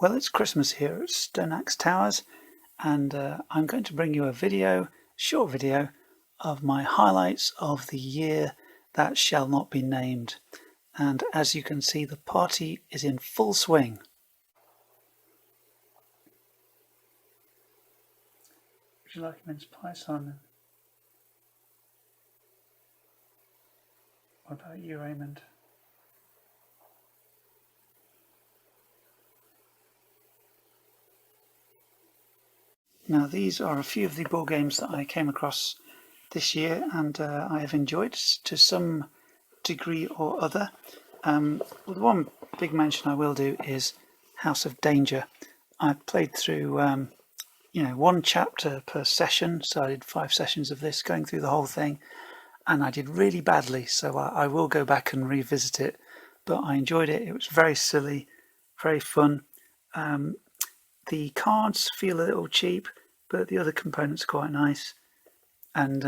Well, it's Christmas here at Stoneaxe Towers, and I'm going to bring you a short video of my highlights of the year that shall not be named. And as you can see, the party is in full swing. Would you like mince pie, Simon? What about you, Raymond? Now, these are a few of the board games that I came across this year and I have enjoyed to some degree or other. One big mention I will do is House of Danger. I played through one chapter per session, so I did 5 sessions of this, going through the whole thing, and I did really badly, so I will go back and revisit it, but I enjoyed it. It was very silly, very fun. The cards feel a little cheap, but the other components are quite nice. And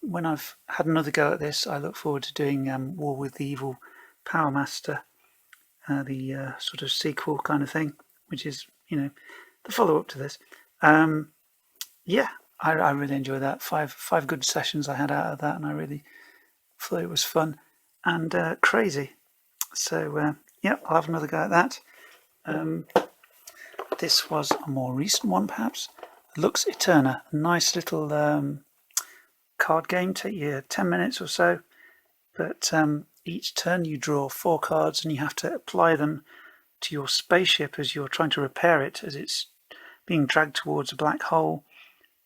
when I've had another go at this, I look forward to doing War with the Evil Power Master, the sort of sequel kind of thing, which is, the follow-up to this. Yeah, I really enjoyed that. Five good sessions I had out of that, and I really thought it was fun and crazy. So, yeah, I'll have another go at that. This was a more recent one, perhaps. Lux Eterna, a nice little card game, take you 10 minutes or so, but each turn you draw 4 cards and you have to apply them to your spaceship as you're trying to repair it as it's being dragged towards a black hole.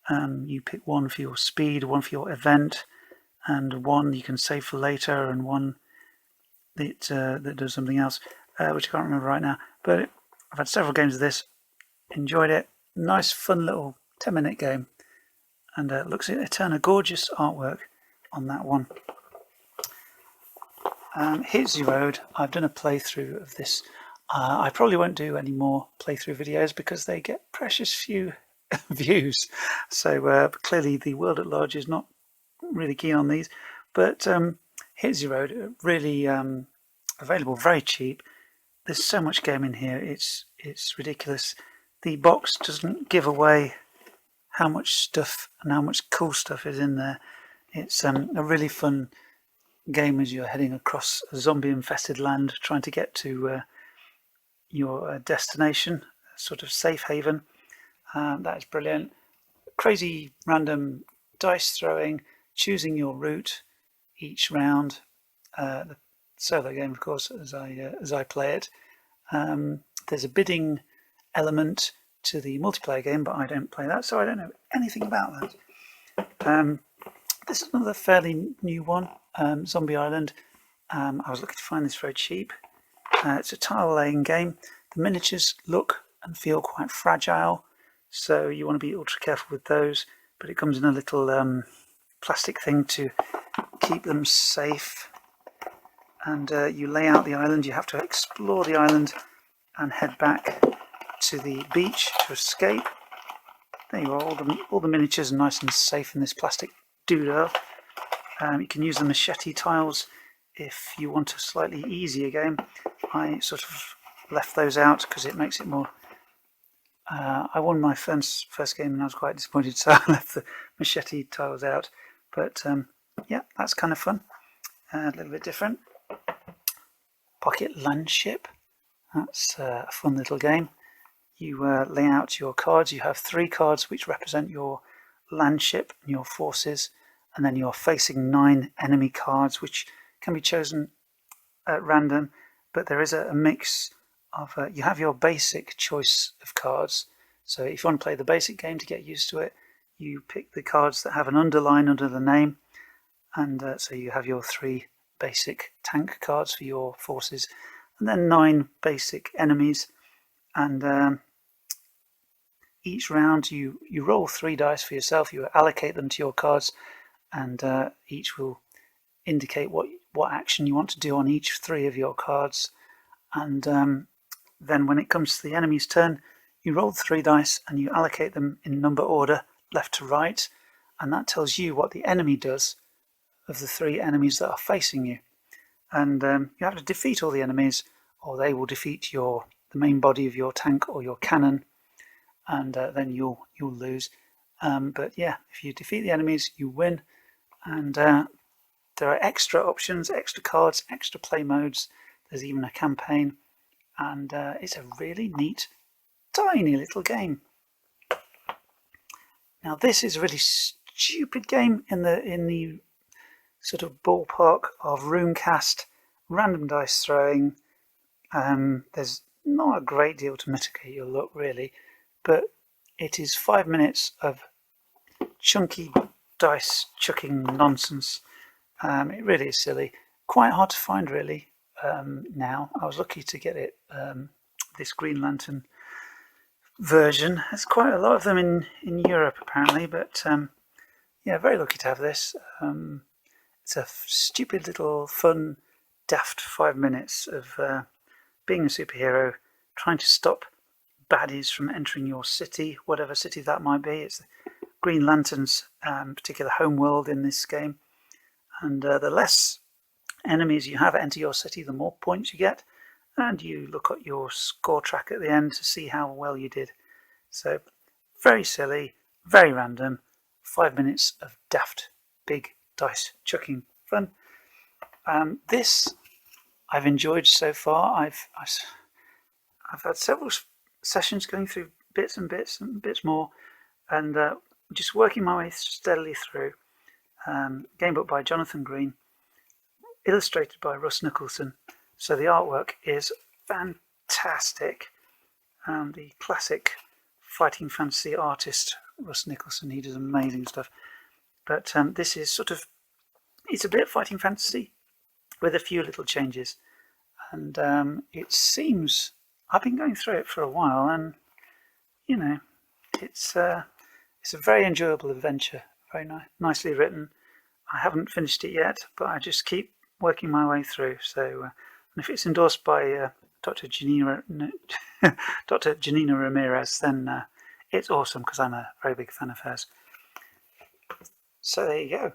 You pick one for your speed, one for your event, and one you can save for later, and one that does something else, which I can't remember right now. But I've had several games of this, enjoyed it. Nice fun little 10-minute game, and Lux Eterna, gorgeous artwork on that one. Hit Road, I've done a playthrough of this. I probably won't do any more playthrough videos because they get precious few views, so clearly the world at large is not really keen on these. But Hit Road, really available, very cheap. There's so much game in here, it's ridiculous. The box doesn't give away how much stuff and how much cool stuff is in there. It's a really fun game as you're heading across a zombie-infested land, trying to get to your destination, sort of safe haven. That is brilliant. Crazy random dice throwing, choosing your route each round. The solo game, of course, as I play it. There's a bidding element to the multiplayer game, but I don't play that, so I don't know anything about that. This is another fairly new one, Zombie Island. I was looking to find this very cheap. It's a tile laying game. The miniatures look and feel quite fragile, so you want to be ultra careful with those, but it comes in a little plastic thing to keep them safe. And you lay out the island. You have to explore the island and head back to the beach to escape. There you are, all the miniatures are nice and safe in this plastic doodah. You can use the machete tiles if you want a slightly easier game. I sort of left those out because it makes it more... I won my first game and I was quite disappointed, so I left the machete tiles out. But yeah, that's kind of fun. A little bit different. Pocket Landship. That's a fun little game. You lay out your cards. You have 3 cards which represent your landship and your forces, and then you're facing 9 enemy cards which can be chosen at random, but there is a mix of... you have your basic choice of cards, so if you want to play the basic game to get used to it, you pick the cards that have an underline under the name, and so you have your 3 basic tank cards for your forces, and then 9 basic enemies. And each round you roll 3 dice for yourself, you allocate them to your cards, and each will indicate what action you want to do on each 3 of your cards. And then when it comes to the enemy's turn, you roll 3 dice and you allocate them in number order, left to right, and that tells you what the enemy does of the 3 enemies that are facing you. And you have to defeat all the enemies, or they will defeat the the main body of your tank or your cannon, and then you'll lose. But yeah, if you defeat the enemies, you win. And there are extra options, extra cards, extra play modes. There's even a campaign, and it's a really neat, tiny little game. Now this is a really stupid game in the sort of ballpark of Runecast, random dice throwing. There's not a great deal to mitigate your luck really, but it is 5 minutes of chunky dice chucking nonsense. It really is silly. Quite hard to find really now. I was lucky to get it, this Green Lantern version. There's quite a lot of them in Europe apparently, but yeah, very lucky to have this. It's a stupid little fun, daft 5 minutes of being a superhero, trying to stop baddies from entering your city, whatever city that might be. It's the Green Lantern's particular homeworld in this game. And the less enemies you have enter your city, the more points you get. And you look at your score track at the end to see how well you did. So, very silly, very random, 5 minutes of daft, big dice chucking fun. This I've enjoyed so far. I've had several sessions going through bits and bits more, and just working my way steadily through. Game book by Jonathan Green, illustrated by Russ Nicholson. So the artwork is fantastic. The classic fighting fantasy artist Russ Nicholson, he does amazing stuff. But this is sort of, it's a bit fighting fantasy with a few little changes. And it seems, I've been going through it for a while, and you know, it's a very enjoyable adventure, very nicely written. I haven't finished it yet, but I just keep working my way through. So, and if it's endorsed by Dr. Janina Ramirez, then it's awesome because I'm a very big fan of hers. So there you go.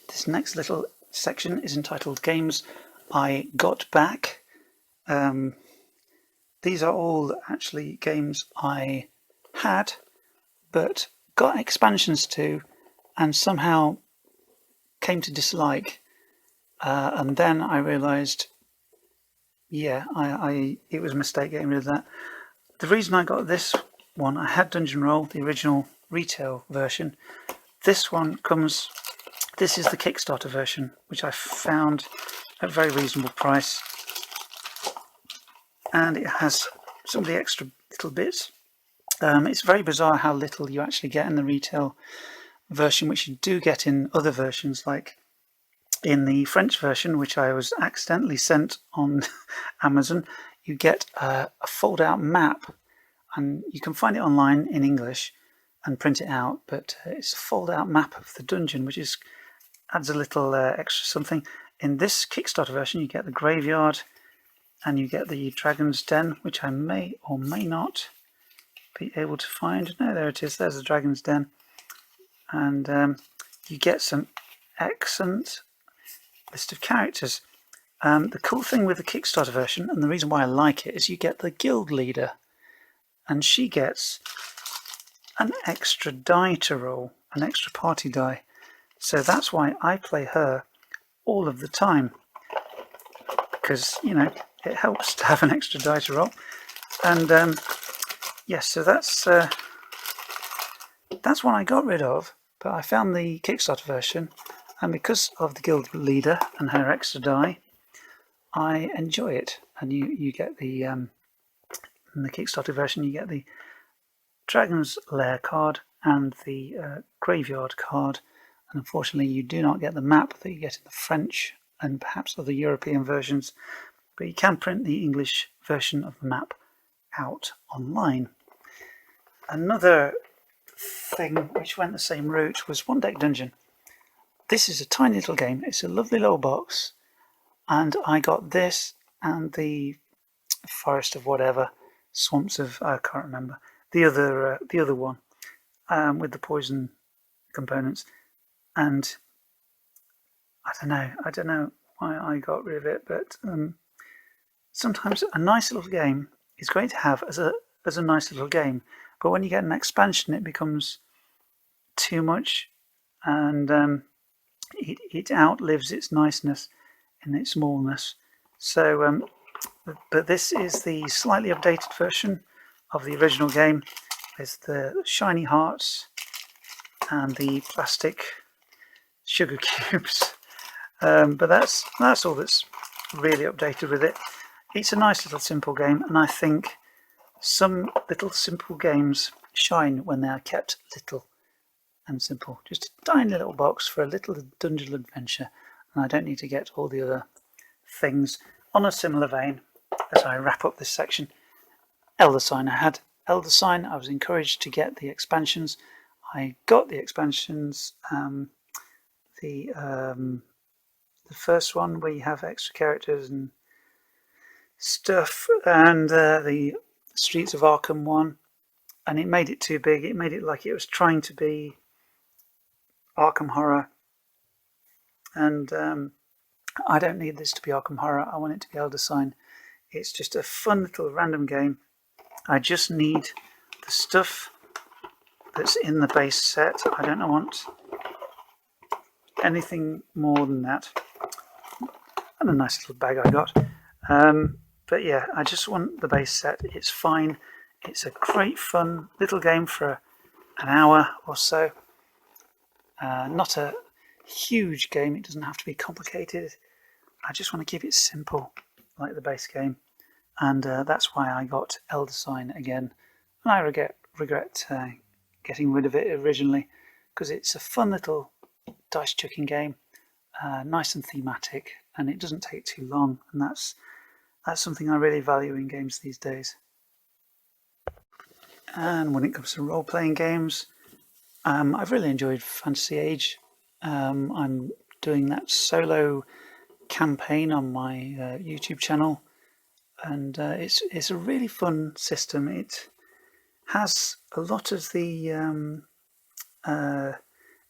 This next little section is entitled Games I Got Back. These are all actually games I had, but got expansions to, and somehow came to dislike. And then I realised, yeah, it was a mistake getting rid of that. The reason I got this one, I had Dungeon Roll, the original retail version. This one comes, this is the Kickstarter version, which I found at a very reasonable price. And it has some of the extra little bits. It's very bizarre how little you actually get in the retail version, which you do get in other versions, like in the French version, which I was accidentally sent on Amazon. You get a fold-out map, and you can find it online in English and print it out, but it's a fold-out map of the dungeon, which adds a little extra something. In this Kickstarter version, you get the graveyard, and you get the Dragon's Den, which I may or may not be able to find. No, there it is. There's the Dragon's Den. And you get some excellent list of characters. The cool thing with the Kickstarter version, and the reason why I like it, is you get the guild leader. And she gets an extra die to roll, an extra party die. So that's why I play her all of the time. Because, you know, it helps to have an extra die to roll. And yes, so that's one I got rid of, but I found the Kickstarter version, and because of the guild leader and her extra die, I enjoy it. And you get the in the Kickstarter version, you get the Dragon's Lair card and the Graveyard card, and unfortunately you do not get the map that you get in the French and perhaps other European versions, but you can print the English version of the map out online. Another thing which went the same route was One Deck Dungeon. This is a tiny little game. It's a lovely little box, and I got this and the Forest of whatever, Swamps of, I can't remember, the other one with the poison components, and I don't know why I got rid of it, but sometimes a nice little game is great to have as a nice little game, but when you get an expansion, it becomes too much, and it outlives its niceness and its smallness. So, but this is the slightly updated version of the original game. There's the shiny hearts and the plastic sugar cubes. But that's all that's really updated with it. It's a nice little simple game, and I think some little simple games shine when they are kept little and simple. Just a tiny little box for a little dungeon adventure, and I don't need to get all the other things. On a similar vein, as I wrap up this section, Elder Sign. I had Elder Sign. I was encouraged to get the expansions. I got the expansions. The first one where you have extra characters and stuff, and the Streets of Arkham one, and it made it too big. It made it like it was trying to be Arkham Horror, and I don't need this to be Arkham Horror. I want it to be Elder Sign. It's just a fun little random game. I just need the stuff that's in the base set. I don't want anything more than that. And a nice little bag I got. But yeah, I just want the base set. It's fine. It's a great fun little game for an hour or so. Not a huge game. It doesn't have to be complicated. I just want to keep it simple, like the base game. And that's why I got Elder Sign again. And I regret getting rid of it originally, because it's a fun little dice chucking game, nice and thematic, and it doesn't take too long, and that's something I really value in games these days. And when it comes to role-playing games, I've really enjoyed Fantasy Age. I'm doing that solo campaign on my YouTube channel, and it's a really fun system. It has a lot of the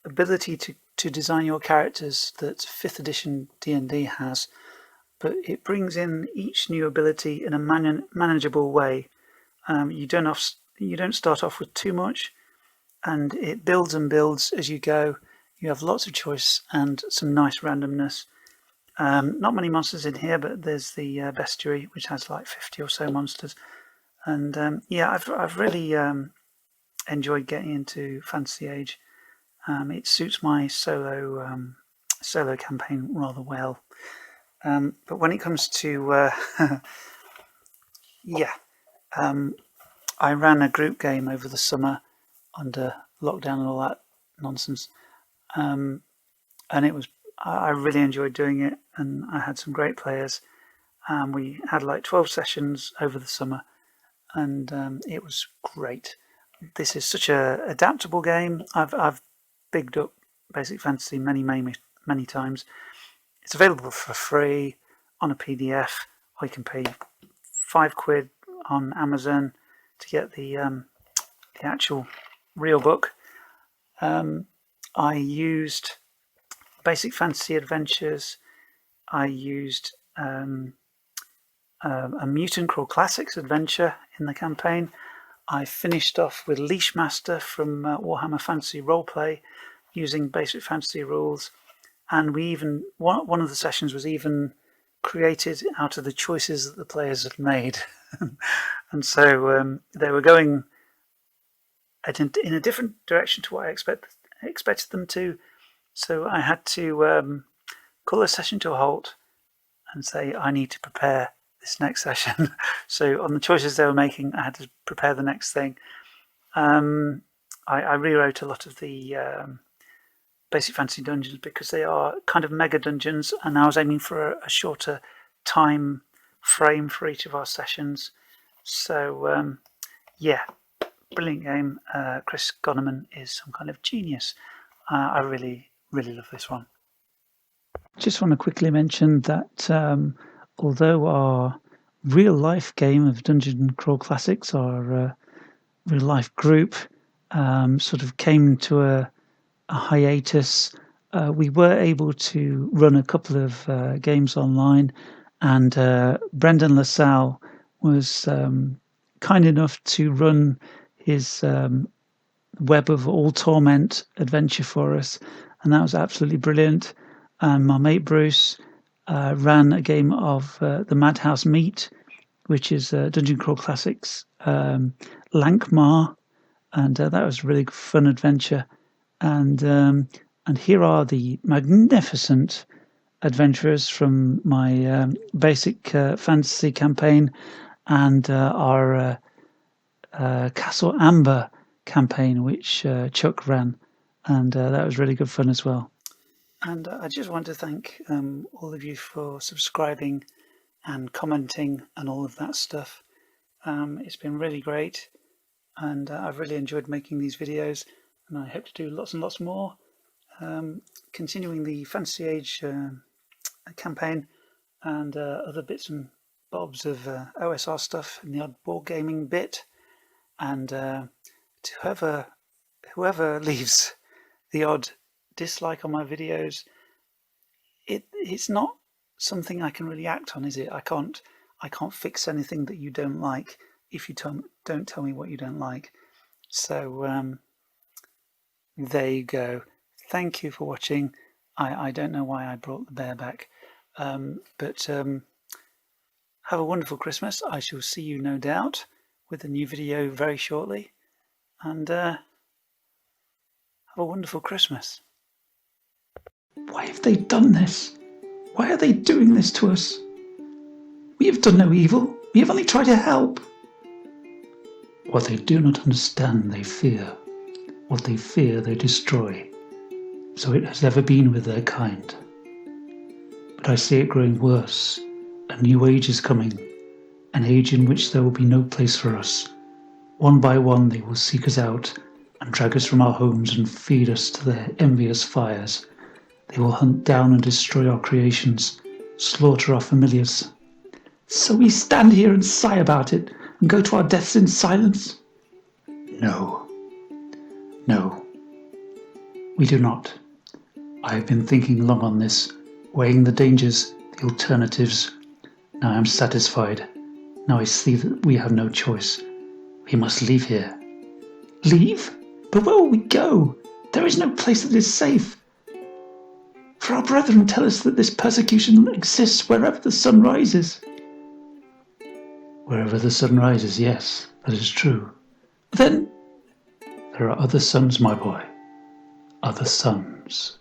ability to design your characters that 5th edition D&D has, but it brings in each new ability in a manageable way. You don't start off with too much, and it builds and builds as you go. You have lots of choice and some nice randomness. Not many monsters in here, but there's the bestiary, which has like 50 or so monsters. And yeah, I've really enjoyed getting into Fantasy Age. It suits my solo campaign rather well. But when it comes to yeah, I ran a group game over the summer under lockdown and all that nonsense, and I really enjoyed doing it, and I had some great players. We had like 12 sessions over the summer, and it was great. This is such a adaptable game. I've bigged up Basic Fantasy many times. It's available for free on a PDF, or you can pay £5 on Amazon to get the actual real book. I used Basic Fantasy Adventures. I used a Mutant Crawl Classics adventure in the campaign. I finished off with Leash Master from Warhammer Fantasy Roleplay, using Basic Fantasy rules, and we even one of the sessions was even created out of the choices that the players had made, and so they were going in a different direction to what I expected them to. So I had to call a session to a halt and say, I need to prepare this next session. So on the choices they were making, I had to prepare the next thing. I rewrote a lot of the Basic Fantasy dungeons because they are kind of mega dungeons, and I was aiming for a shorter time frame for each of our sessions. So yeah, brilliant game. Chris Goneman is some kind of genius. I really love this one. Just want to quickly mention that although our real life game of Dungeon Crawl Classics, our real life group, sort of came to a hiatus, we were able to run a couple of games online, and Brendan LaSalle was kind enough to run his Web of All Torment adventure for us, and that was absolutely brilliant. And my mate Bruce ran a game of the Madhouse Meet, which is Dungeon Crawl Classics Lankmar, and that was a really fun adventure. And here are the magnificent adventurers from my basic fantasy campaign and our Castle Amber campaign, which Chuck ran, and that was really good fun as well. And I just want to thank all of you for subscribing and commenting and all of that stuff. It's been really great, and I've really enjoyed making these videos, and I hope to do lots and lots more, continuing the Fantasy Age campaign and other bits and bobs of OSR stuff and the odd board gaming bit. And to whoever leaves the odd dislike on my videos, it's not something I can really act on, is it? I can't fix anything that you don't like if you don't tell me what you don't like. So there you go. Thank you for watching. I don't know why I brought the bear back, but have a wonderful Christmas. I shall see you, no doubt, with a new video very shortly, and have a wonderful Christmas. Why have they done this? Why are they doing this to us? We have done no evil. We have only tried to help. What they do not understand, they fear. What they fear, they destroy. So it has ever been with their kind. But I see it growing worse. A new age is coming, an age in which there will be no place for us. One by one they will seek us out and drag us from our homes and feed us to their envious fires. They will hunt down and destroy our creations, slaughter our familiars. So we stand here and sigh about it and go to our deaths in silence? No. No. We do not. I have been thinking long on this, weighing the dangers, the alternatives. Now I am satisfied. Now I see that we have no choice. We must leave here. Leave? But where will we go? There is no place that is safe. For our brethren tell us that this persecution exists wherever the sun rises. Wherever the sun rises, yes, that is true. Then there are other suns, my boy. Other suns.